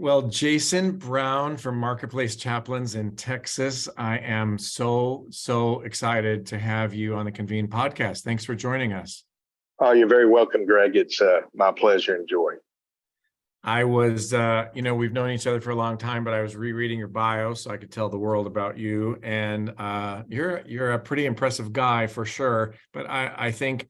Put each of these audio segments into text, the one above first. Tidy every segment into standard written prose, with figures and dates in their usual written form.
Well, Jason Brown from Marketplace Chaplains in Texas, I am so excited to have you on the Convene podcast. Thanks for joining us. Oh, you're very welcome, Greg. It's my pleasure and joy. I was, we've known each other for a long time, but I was rereading your bio so I could tell the world about you. And you're a pretty impressive guy for sure. But I think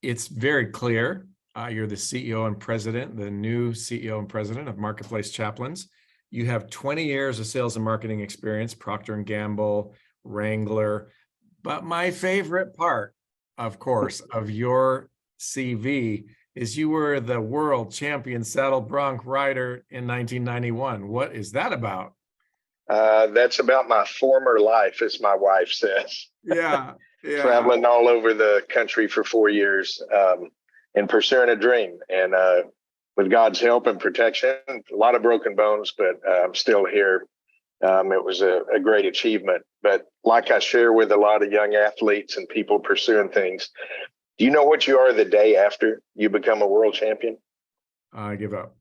it's very clear. You're the CEO and president, the new CEO and president of Marketplace Chaplains. You have 20 years of sales and marketing experience, Procter & Gamble, Wrangler. But my favorite part, of course, of your CV is you were the world champion saddle bronc rider in 1991. What is that about? That's about my former life, as my wife says. Yeah. Traveling all over the country for 4 years. And pursuing a dream, and with God's help and protection, a lot of broken bones, but I'm still here. It was a great achievement. But like I share with a lot of young athletes and people pursuing things, do you know what you are the day after you become a world champion? I give up.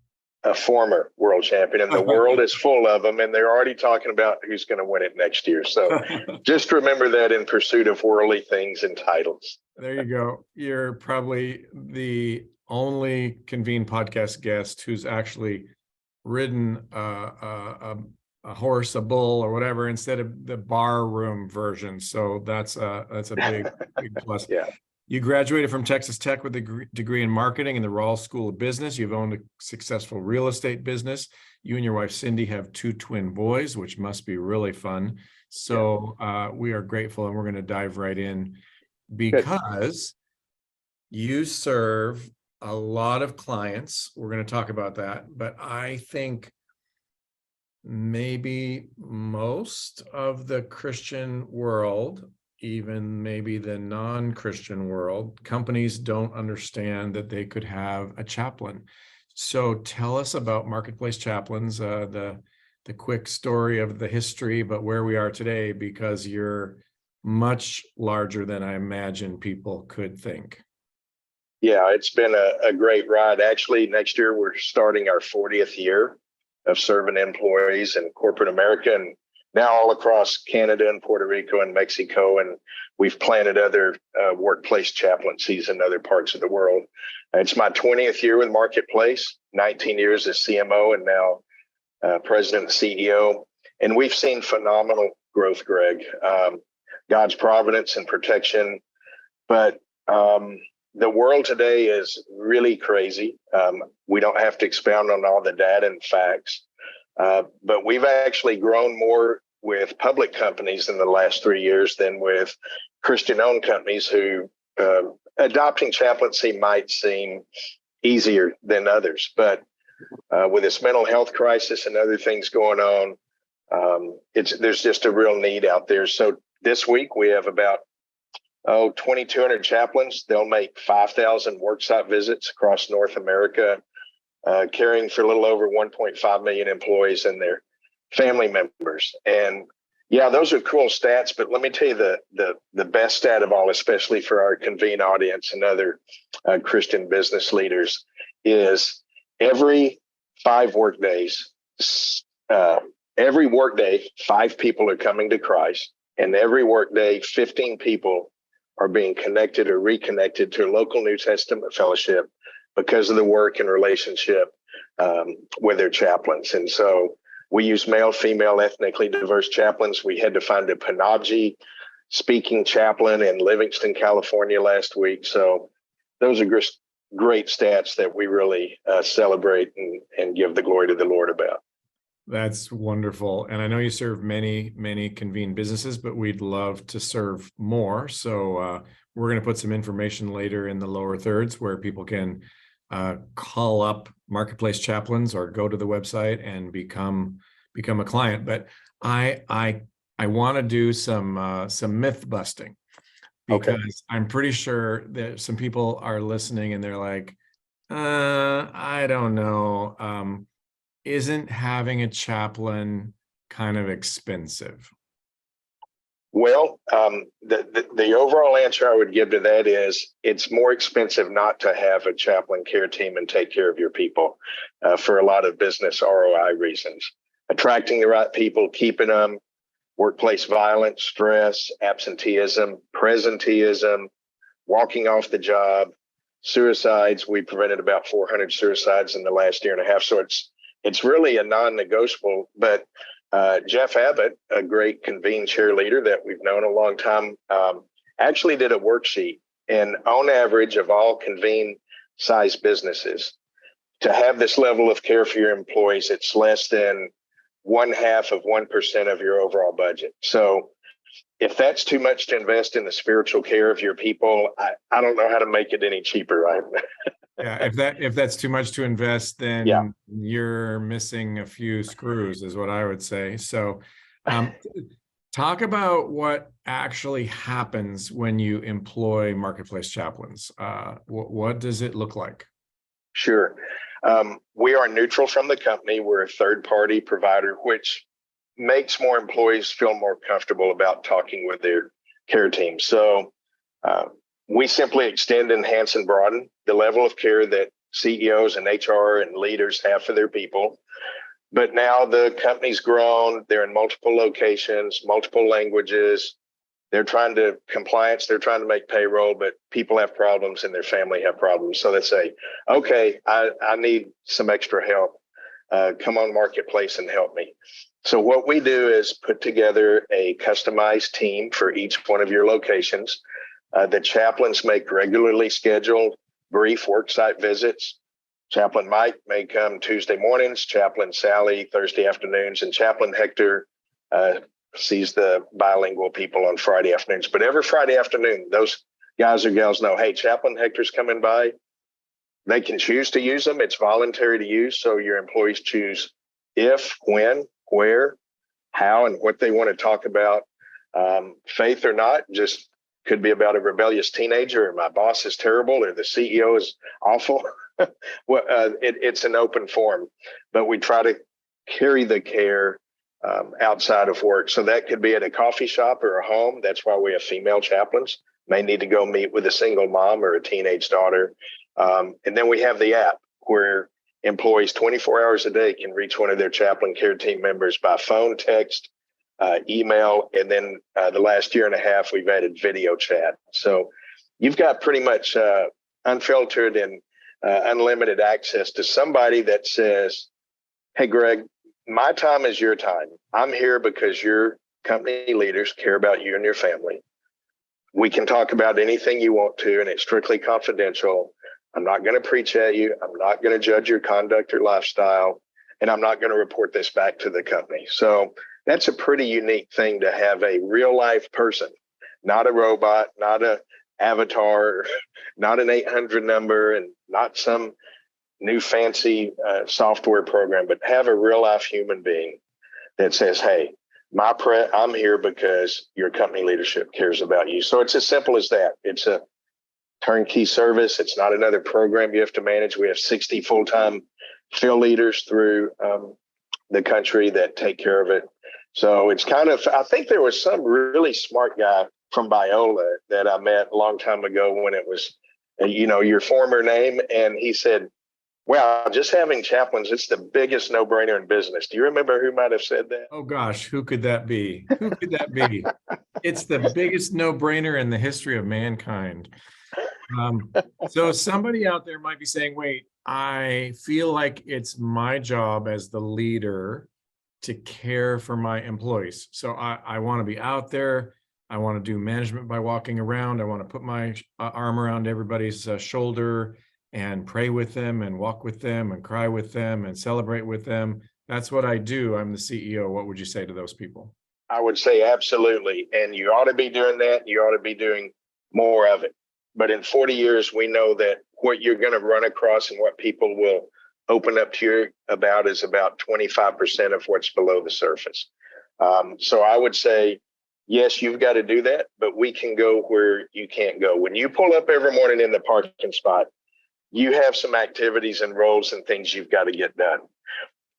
A former world champion, and the world is full of them, and they're already talking about who's going to win it next year. So just remember that in pursuit of worldly things and titles. There you go. You're probably the only Convene podcast guest who's actually ridden a horse, a bull, or whatever instead of the bar room version. So that's a big plus. Yeah. You graduated from Texas Tech with a degree in marketing in the Rawls School of Business. You've owned a successful real estate business. You and your wife, Cindy, have 2 twin boys, which must be really fun. So we are grateful, and we're going to dive right in because you serve a lot of clients. We're going to talk about that. But I think maybe most of the Christian world, even maybe the non-Christian world, companies don't understand that they could have a chaplain. So tell us about Marketplace Chaplains, the quick story of the history, but where we are today, because you're much larger than I imagine people could think. Yeah, it's been a great ride. Actually, next year we're starting our 40th year of serving employees in corporate America, and now all across Canada and Puerto Rico and Mexico, and we've planted other workplace chaplaincies in other parts of the world. It's my 20th year with Marketplace, 19 years as CMO, and now president and CEO. And we've seen phenomenal growth, Greg. God's providence and protection. But the world today is really crazy. We don't have to expound on all the data and facts. But we've actually grown more with public companies in the last 3 years than with Christian-owned companies who adopting chaplaincy might seem easier than others. But with this mental health crisis and other things going on, there's just a real need out there. So this week we have about 2,200 chaplains. They'll make 5,000 worksite visits across North America, caring for a little over 1.5 million employees and their family members. And yeah, those are cool stats, but let me tell you the best stat of all, especially for our Convene audience and other Christian business leaders, is every 5 work days, every work day, 5 people are coming to Christ, and every work day, 15 people are being connected or reconnected to a local New Testament fellowship because of the work and relationship with their chaplains. And so we use male, female, ethnically diverse chaplains. We had to find a Panabji speaking chaplain in Livingston, California last week. So those are great stats that we really celebrate and give the glory to the Lord about. That's wonderful. And I know you serve many Convene businesses, but we'd love to serve more. So we're going to put some information later in the lower thirds where people can call up Marketplace Chaplains or go to the website and become a client. But I want to do some myth busting, because I'm pretty sure that some people are listening and they're like, I don't know. Isn't having a chaplain kind of expensive? Well, the overall answer I would give to that is it's more expensive not to have a chaplain care team and take care of your people for a lot of business ROI reasons. Attracting the right people, keeping them, workplace violence, stress, absenteeism, presenteeism, walking off the job, suicides. We prevented about 400 suicides in the last year and a half. So it's really a non-negotiable. But Jeff Abbott, a great Convene cheerleader that we've known a long time, actually did a worksheet. And on average of all Convene sized businesses, to have this level of care for your employees, it's less than 0.5% of your overall budget. So if that's too much to invest in the spiritual care of your people, I don't know how to make it any cheaper, right? Yeah, if that's too much to invest, then Yeah. you're missing a few screws, is what I would say. So talk about what actually happens when you employ Marketplace Chaplains. What does it look like? Sure. We are neutral from the company. We're a third-party provider, which makes more employees feel more comfortable about talking with their care team. So we simply extend, enhance, and broaden the level of care that CEOs and HR and leaders have for their people. But now the company's grown. They're in multiple locations, multiple languages. They're trying to compliance. They're trying to make payroll, but people have problems and their family have problems. So they say, okay, I need some extra help. Come on Marketplace and help me. So what we do is put together a customized team for each one of your locations. The chaplains make regularly scheduled brief worksite visits. Chaplain Mike may come Tuesday mornings, Chaplain Sally Thursday afternoons, and Chaplain Hector sees the bilingual people on Friday afternoons. But every Friday afternoon, those guys or gals know, hey, Chaplain Hector's coming by. They can choose to use them. It's voluntary to use. So your employees choose if, when, where, how, and what they want to talk about. Faith or not, just could be about a rebellious teenager, or my boss is terrible, or the CEO is awful. Well, it's an open forum, but we try to carry the care outside of work. So that could be at a coffee shop or a home. That's why we have female chaplains. May need to go meet with a single mom or a teenage daughter. And then we have the app where employees 24 hours a day can reach one of their chaplain care team members by phone, text, email. And then the last year and a half, we've added video chat. So you've got pretty much unfiltered and unlimited access to somebody that says, hey, Greg, my time is your time. I'm here because your company leaders care about you and your family. We can talk about anything you want to, and it's strictly confidential. I'm not going to preach at you. I'm not going to judge your conduct or lifestyle, and I'm not going to report this back to the company. So that's a pretty unique thing to have a real life person, not a robot, not an avatar, not an 800 number, and not some new fancy software program, but have a real life human being that says, hey, I'm here because your company leadership cares about you. So it's as simple as that. It's a turnkey service. It's not another program you have to manage. We have 60 full-time field leaders through the country that take care of it. So it's kind of, I think there was some really smart guy from Biola that I met a long time ago when it was, your former name. And he said, wow, just having chaplains, it's the biggest no-brainer in business. Do you remember who might have said that? Oh gosh, who could that be? Who could that be? It's the biggest no-brainer in the history of mankind. So somebody out there might be saying, wait, I feel like it's my job as the leader to care for my employees. So I want to be out there. I want to do management by walking around. I want to put my arm around everybody's shoulder and pray with them and walk with them and cry with them and celebrate with them. That's what I do. I'm the CEO. What would you say to those people? I would say absolutely. And you ought to be doing that. You ought to be doing more of it. But in 40 years, we know that what you're going to run across and what people will open up to you about is about 25% of what's below the surface. So I would say, yes, you've got to do that, but we can go where you can't go. When you pull up every morning in the parking spot, you have some activities and roles and things you've got to get done.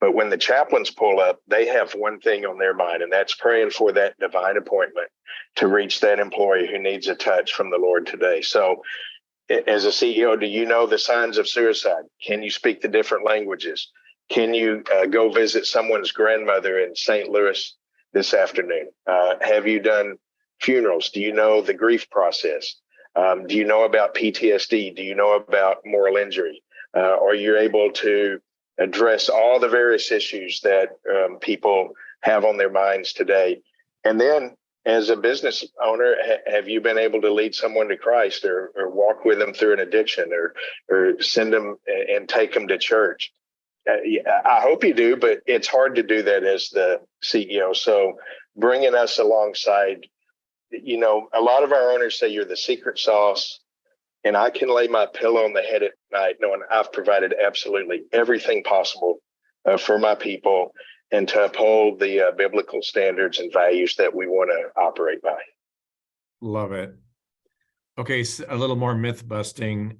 But when the chaplains pull up, they have one thing on their mind, and that's praying for that divine appointment to reach that employee who needs a touch from the Lord today. So as a CEO, do you know the signs of suicide? Can you speak the different languages? Can you go visit someone's grandmother in St. Louis this afternoon? Have you done funerals? Do you know the grief process? Do you know about PTSD? Do you know about moral injury? Are you able to address all the various issues that people have on their minds today? And then as a business owner, have you been able to lead someone to Christ or walk with them through an addiction or send them and take them to church? I hope you do, but it's hard to do that as the CEO. So bringing us alongside, a lot of our owners say you're the secret sauce, and I can lay my pillow on the head at night knowing I've provided absolutely everything possible for my people and to uphold the biblical standards and values that we want to operate by. Love it. Okay, so a little more myth busting.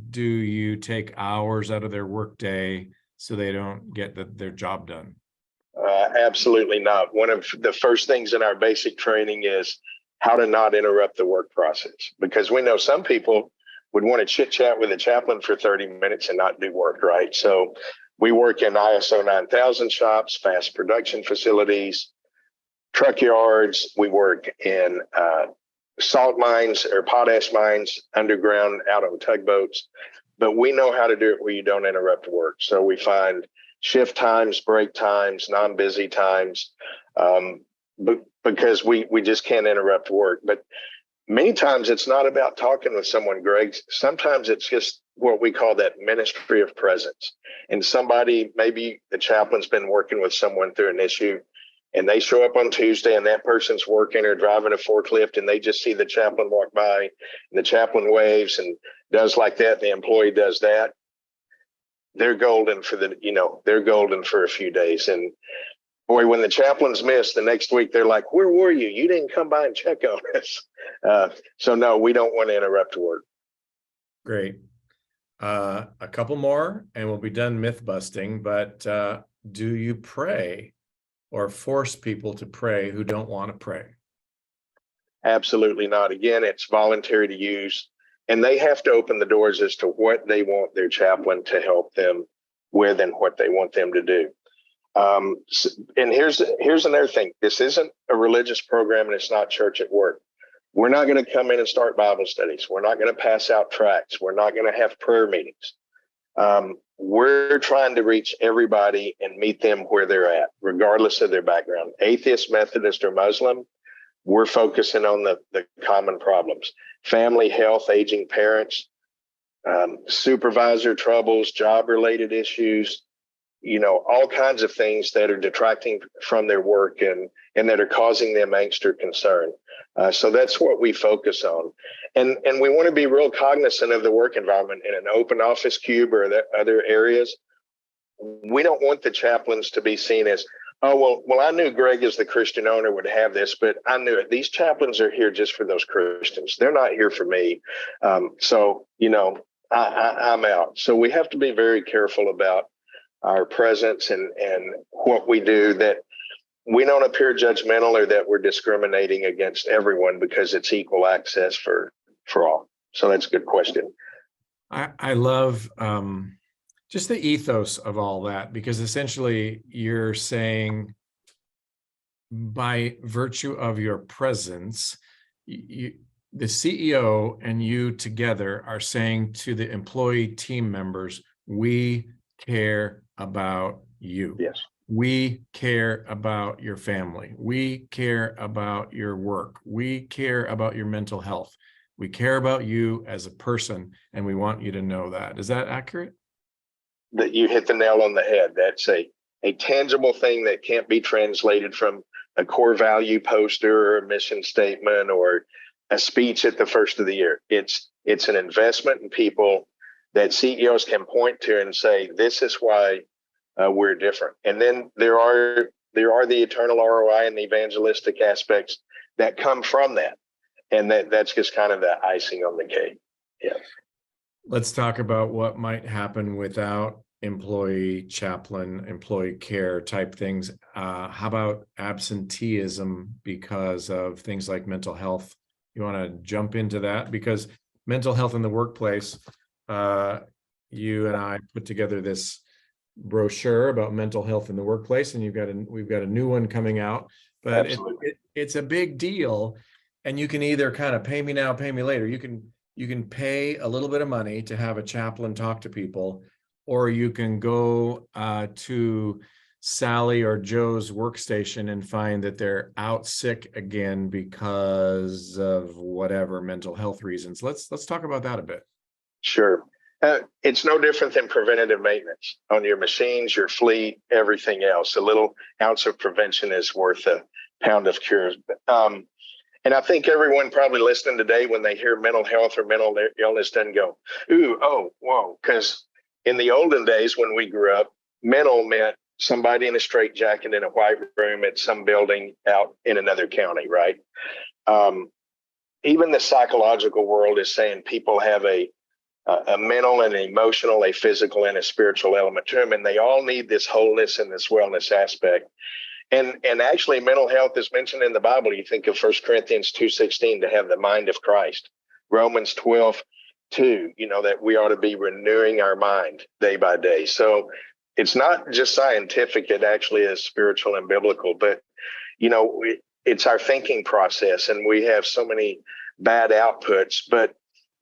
Do you take hours out of their workday so they don't get their job done? Absolutely not. One of the first things in our basic training is how to not interrupt the work process, because we know some people would want to chit chat with a chaplain for 30 minutes and not do work, right? So we work in ISO 9000 shops, fast production facilities, truck yards. We work in salt mines or potash mines, underground, out on tugboats. But we know how to do it where you don't interrupt work. So we find shift times, break times, non-busy times, because we just can't interrupt work. But many times it's not about talking with someone, Greg. Sometimes it's just what we call that ministry of presence. And somebody, maybe the chaplain's been working with someone through an issue, and they show up on Tuesday and that person's working or driving a forklift, and they just see the chaplain walk by and the chaplain waves and does like that. The employee does that. They're golden for they're golden for a few days. And boy, when the chaplains miss, the next week they're like, where were you? You didn't come by and check on us. So no, we don't want to interrupt work. Great. A couple more and we'll be done myth busting, but do you pray or force people to pray who don't want to pray? Absolutely not. Again, it's voluntary to use, and they have to open the doors as to what they want their chaplain to help them with and what they want them to do. And here's another thing. This isn't a religious program, and it's not church at work. We're not going to come in and start Bible studies. We're not going to pass out tracts. We're not going to have prayer meetings. We're trying to reach everybody and meet them where they're at, regardless of their background. Atheist, Methodist, or Muslim, we're focusing on the common problems: family, health, aging parents, supervisor troubles, job-related issues, all kinds of things that are detracting from their work and that are causing them angst or concern. So that's what we focus on. And we want to be real cognizant of the work environment in an open office cube or the other areas. We don't want the chaplains to be seen as, oh, well, I knew Greg as the Christian owner would have this, but I knew it. These chaplains are here just for those Christians. They're not here for me. So, I'm out. So we have to be very careful about our presence and what we do, that we don't appear judgmental or that we're discriminating against everyone, because it's equal access for all. So that's a good question. I love just the ethos of all that, because essentially you're saying by virtue of your presence, the CEO and you together are saying to the employee team members, we care about you. Yes. We care about your family. We care about your work. We care about your mental health. We care about you as a person, and we want you to know that. Is that accurate? That you hit the nail on the head. That's a tangible thing that can't be translated from a core value poster or a mission statement or a speech at the first of the year. It's an investment in people that CEOs can point to and say, this is why we're different. And then there are the eternal ROI and the evangelistic aspects that come from that. And that's just kind of the icing on the cake. Yeah. Let's talk about what might happen without employee chaplain, employee care type things. How about absenteeism because of things like mental health? You want to jump into that? Because mental health in the workplace, you and I put together this brochure about mental health in the workplace, and we've got a new one coming out, but it's a big deal. And you can either kind of pay me now, pay me later. You can pay a little bit of money to have a chaplain talk to people, or you can go to Sally or Joe's workstation and find that they're out sick again because of whatever mental health reasons. Let's talk about that a bit. Sure. It's no different than preventative maintenance on your machines, your fleet, everything else. A little ounce of prevention is worth a pound of cures. And I think everyone probably listening today, when they hear mental health or mental illness, doesn't go, ooh, oh, whoa. Because in the olden days when we grew up, mental meant somebody in a straitjacket in a white room at some building out in another county, right? Even the psychological world is saying people have a mental and emotional, a physical and a spiritual element to them, and they all need this wholeness and this wellness aspect. And actually, mental health is mentioned in the Bible. You think of 1 Corinthians 2:16, to have the mind of Christ. Romans 12:2, that we ought to be renewing our mind day by day. So it's not just scientific, it actually is spiritual and biblical. But, it's our thinking process, and we have so many bad outputs. But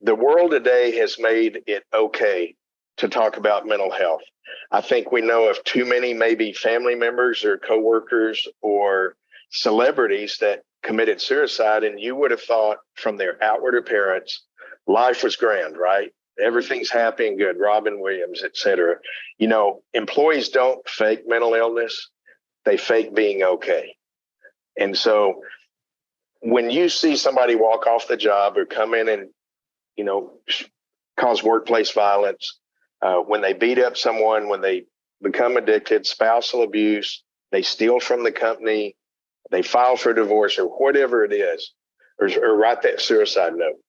the world today has made it okay to talk about mental health. I think we know of too many maybe family members or coworkers or celebrities that committed suicide, and you would have thought from their outward appearance, life was grand, right? Everything's happy and good. Robin Williams, et cetera. Employees don't fake mental illness. They fake being okay. And so when you see somebody walk off the job or come in and, cause workplace violence, when they beat up someone, when they become addicted, spousal abuse, they steal from the company, they file for divorce or whatever it is, or write that suicide note.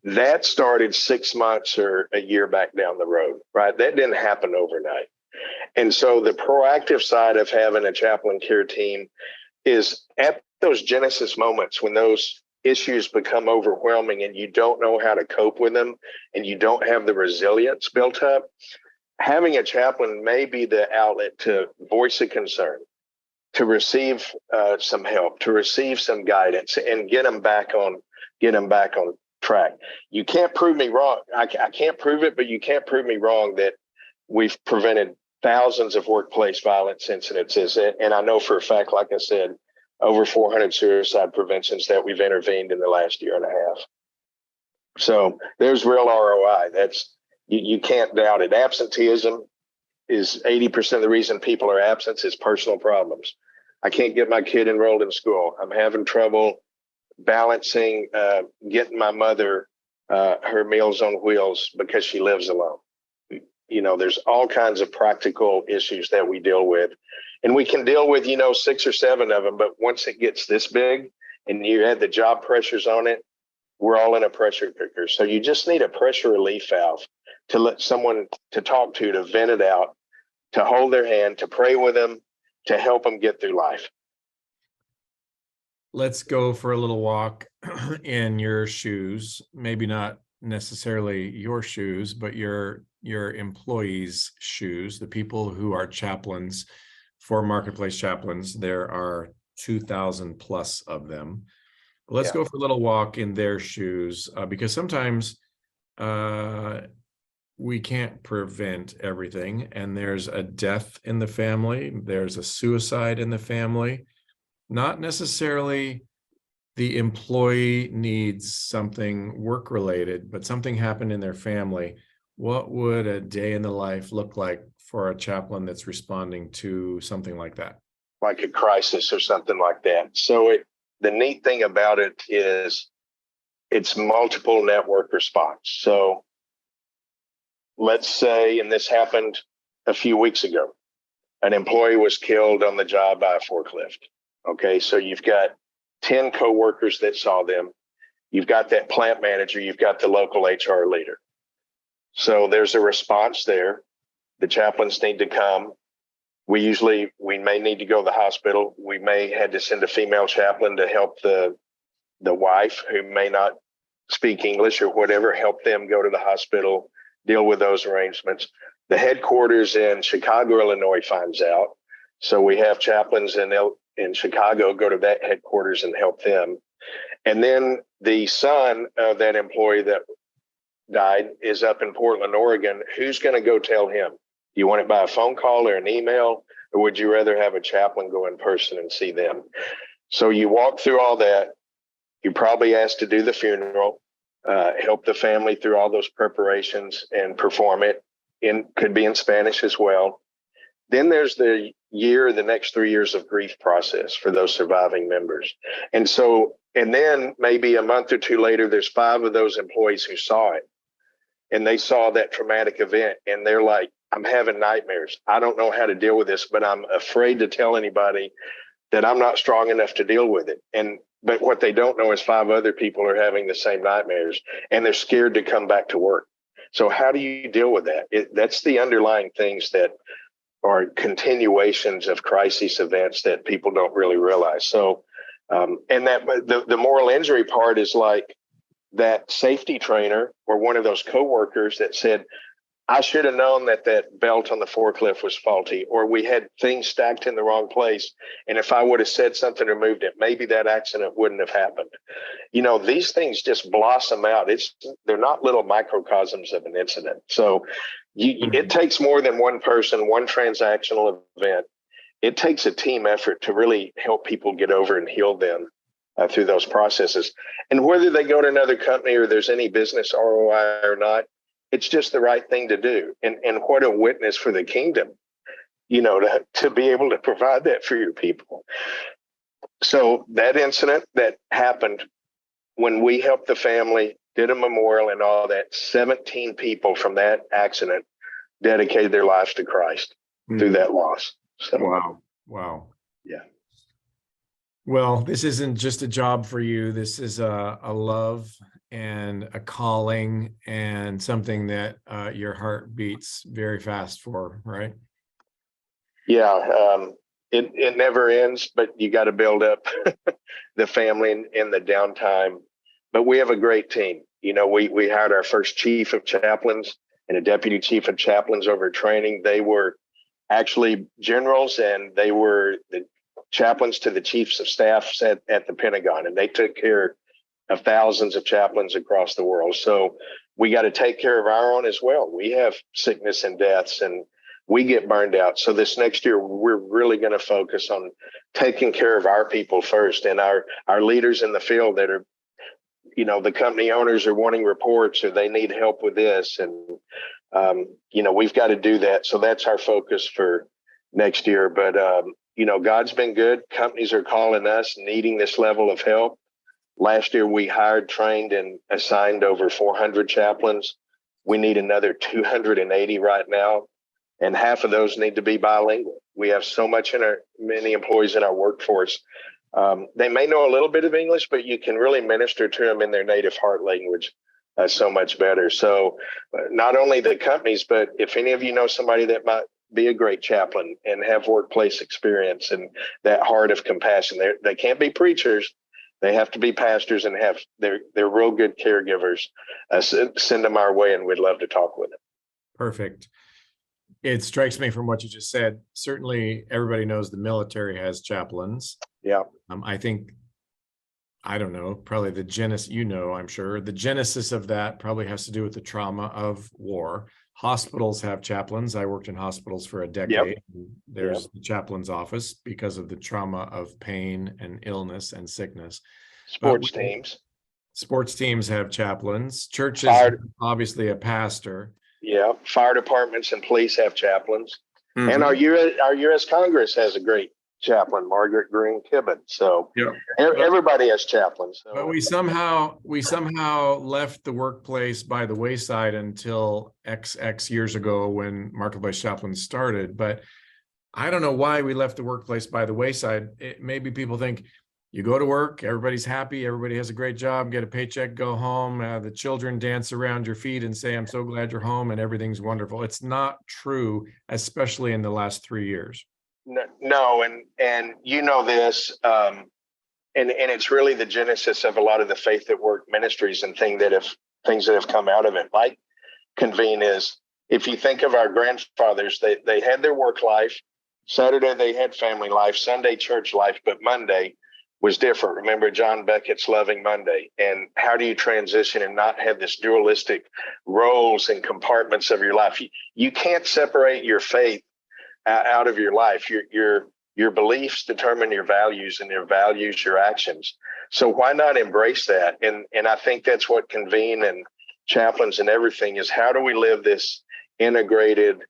That started 6 months or a year back down the road, right? That didn't happen overnight. And so the proactive side of having a chaplain care team is at those genesis moments when those issues become overwhelming and you don't know how to cope with them and you don't have the resilience built up, having a chaplain may be the outlet to voice a concern, to receive some help, to receive some guidance, and get them back on track. You can't prove me wrong. I can't prove it, but you can't prove me wrong that we've prevented thousands of workplace violence incidences. And I know for a fact, like I said, over 400 suicide preventions that we've intervened in the last year and a half. So there's real ROI. You can't doubt it. Absenteeism is 80% of the reason people are absent is personal problems. I can't get my kid enrolled in school. I'm having trouble balancing, getting my mother her Meals on Wheels because she lives alone. There's all kinds of practical issues that we deal with. And we can deal with, 6 or 7 of them. But once it gets this big and you add the job pressures on it, we're all in a pressure cooker. So you just need a pressure relief valve to let someone to talk to vent it out, to hold their hand, to pray with them, to help them get through life. Let's go for a little walk in your shoes. Maybe not necessarily your shoes, but your employees' shoes, the people who are chaplains for Marketplace Chaplains. There are 2,000 plus of them. But let's go for a little walk in their shoes, because sometimes we can't prevent everything. And there's a death in the family. There's a suicide in the family. Not necessarily the employee needs something work-related, but something happened in their family. What would a day in the life look like for a chaplain that's responding to something like that? Like a crisis or something like that. So the neat thing about it is it's multiple network response. So let's say, and this happened a few weeks ago, an employee was killed on the job by a forklift. Okay, so you've got 10 coworkers that saw them. You've got that plant manager. You've got the local HR leader. So there's a response there. the chaplains need to come. We may need to go to the hospital. We may had to send a female chaplain to help the wife who may not speak English or whatever, help them go to the hospital, deal with those arrangements. The headquarters in Chicago, Illinois finds out. So we have chaplains in Chicago go to that headquarters and help them. And then the son of that employee that died is up in Portland, Oregon. Who's going to go tell him? Do you want it by a phone call or an email, or would you rather have a chaplain go in person and see them? So you walk through all that. You're probably asked to do the funeral, help the family through all those preparations and perform it. Could be in Spanish as well. Then there's the next 3 years of grief process for those surviving members. And then maybe a month or two later, there's 5 of those employees who saw it. And they saw that traumatic event and they're like, I'm having nightmares. I don't know how to deal with this, but I'm afraid to tell anybody that I'm not strong enough to deal with it. But what they don't know is 5 other people are having the same nightmares and they're scared to come back to work. So how do you deal with that? That's the underlying things that are continuations of crisis events that people don't really realize. So, and that the moral injury part is like that safety trainer or one of those coworkers that said, I should have known that belt on the forklift was faulty, or we had things stacked in the wrong place. And if I would have said something or moved it, maybe that accident wouldn't have happened. These things just blossom out. They're not little microcosms of an incident. So it takes more than one person, one transactional event. It takes a team effort to really help people get over and heal them through those processes. And whether they go to another company or there's any business ROI or not, it's just the right thing to do. And what a witness for the kingdom, to be able to provide that for your people. So that incident that happened when we helped the family, did a memorial and all that, 17 people from that accident dedicated their lives to Christ through that loss. So, Wow. Yeah. Well, this isn't just a job for you. This is a love and a calling and something that your heart beats very fast for, right? Yeah. It never ends, but you got to build up the family in the downtime. But we have a great team. We hired our first chief of chaplains and a deputy chief of chaplains over training. They were actually generals and they were the chaplains to the chiefs of staff at the Pentagon, and they took care of thousands of chaplains across the world. So we got to take care of our own as well. We have sickness and deaths and we get burned out. So this next year, we're really going to focus on taking care of our people first, and our leaders in the field that are, the company owners are wanting reports or they need help with this. And, we've got to do that. So that's our focus for next year. But, God's been good. Companies are calling us needing this level of help. Last year, we hired, trained, and assigned over 400 chaplains. We need another 280 right now, and half of those need to be bilingual. We have so many employees in our workforce. They may know a little bit of English, but you can really minister to them in their native heart language so much better. So not only the companies, but if any of you know somebody that might be a great chaplain and have workplace experience and that heart of compassion, they can't be preachers. They have to be pastors and they're real good caregivers. Send them our way and we'd love to talk with them. Perfect. It strikes me from what you just said, certainly everybody knows the military has chaplains. Yeah. I don't know, probably the genesis, I'm sure the genesis of that probably has to do with the trauma of war. Hospitals have chaplains. I worked in hospitals for a decade. Yep. There's the chaplain's office because of the trauma of pain and illness and sickness. Sports teams have chaplains. Churches, obviously a pastor. Yeah. Fire departments and police have chaplains. Mm-hmm. And our U.S. Congress has a great chaplain, Margaret Green Kibben. So everybody has chaplains. So. But we somehow left the workplace by the wayside until XX years ago when Marketplace Chaplains started. But I don't know why we left the workplace by the wayside. Maybe people think, you go to work, everybody's happy, everybody has a great job, get a paycheck, go home, the children dance around your feet and say, I'm so glad you're home, and everything's wonderful. It's not true, especially in the last 3 years. No, and you know this, and it's really the genesis of a lot of the Faith at Work ministries and things that have come out of it. Like Convene is, if you think of our grandfathers, they had their work life. Saturday they had family life, Sunday church life, but Monday was different. Remember John Beckett's Loving Monday. And how do you transition and not have this dualistic roles and compartments of your life? You can't separate your faith out of your life. Your beliefs determine your values, and your values your actions. So why not embrace that? And I think that's what Convene and Chaplains and everything is. How do we live this integrated,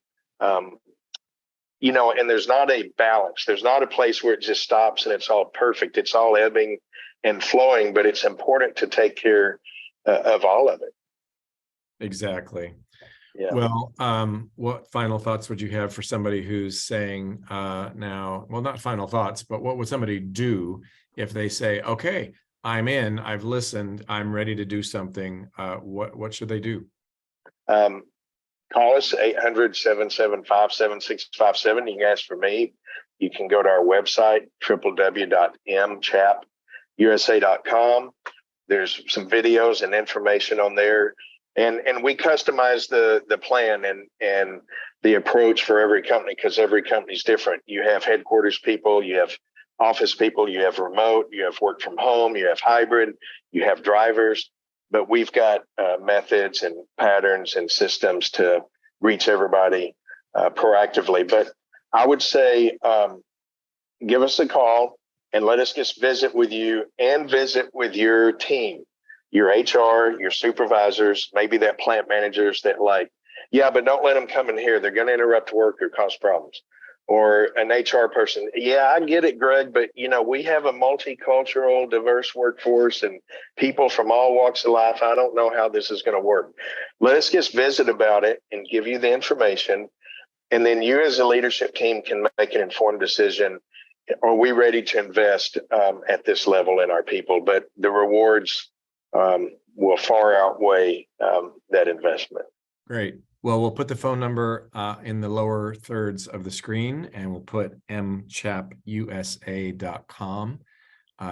and there's not a balance. There's not a place where it just stops and it's all perfect. It's all ebbing and flowing, but it's important to take care of all of it. Exactly. Yeah. Well, what final thoughts would you have for somebody who's saying now, well, not final thoughts, but what would somebody do if they say, okay, I'm in, I've listened, I'm ready to do something? What should they do? Call us 800-775-7657. You can ask for me. You can go to our website, www.mchapusa.com. There's some videos and information on there. And we customize the plan and the approach for every company, because every company is different. You have headquarters people, you have office people, you have remote, you have work from home, you have hybrid, you have drivers. But we've got methods and patterns and systems to reach everybody proactively. But I would say give us a call and let us just visit with you and visit with your team, your HR, your supervisors, maybe that plant managers that yeah, but don't let them come in here. They're going to interrupt work or cause problems. Or an HR person. Yeah, I get it, Greg, but we have a multicultural, diverse workforce and people from all walks of life. I don't know how this is going to work. Let us just visit about it and give you the information. And then you as a leadership team can make an informed decision. Are we ready to invest at this level in our people? But the rewards will far outweigh that investment. Great. Well, we'll put the phone number in the lower thirds of the screen, and we'll put mchapusa.com.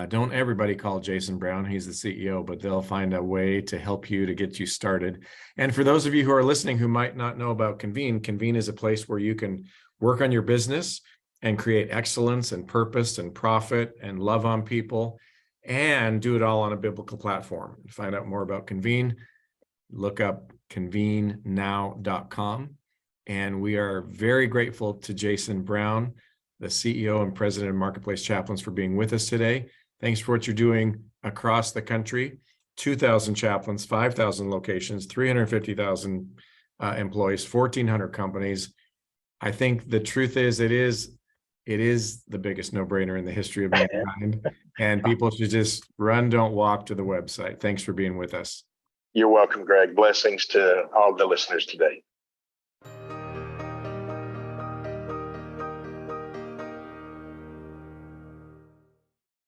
Don't everybody call Jason Brown. He's the CEO, but they'll find a way to help you to get you started. And for those of you who are listening who might not know about Convene, Convene is a place where you can work on your business and create excellence and purpose and profit and love on people, and do it all on a biblical platform. To find out more about Convene, look up convenenow.com. And we are very grateful to Jason Brown, the CEO and president of Marketplace Chaplains, for being with us today. Thanks for what you're doing across the country. 2,000 chaplains, 5,000 locations, 350,000 employees, 1,400 companies. I think the truth is, it is the biggest no-brainer in the history of mankind. And people should just run, don't walk to the website. Thanks for being with us. You're welcome, Greg. Blessings to all the listeners today.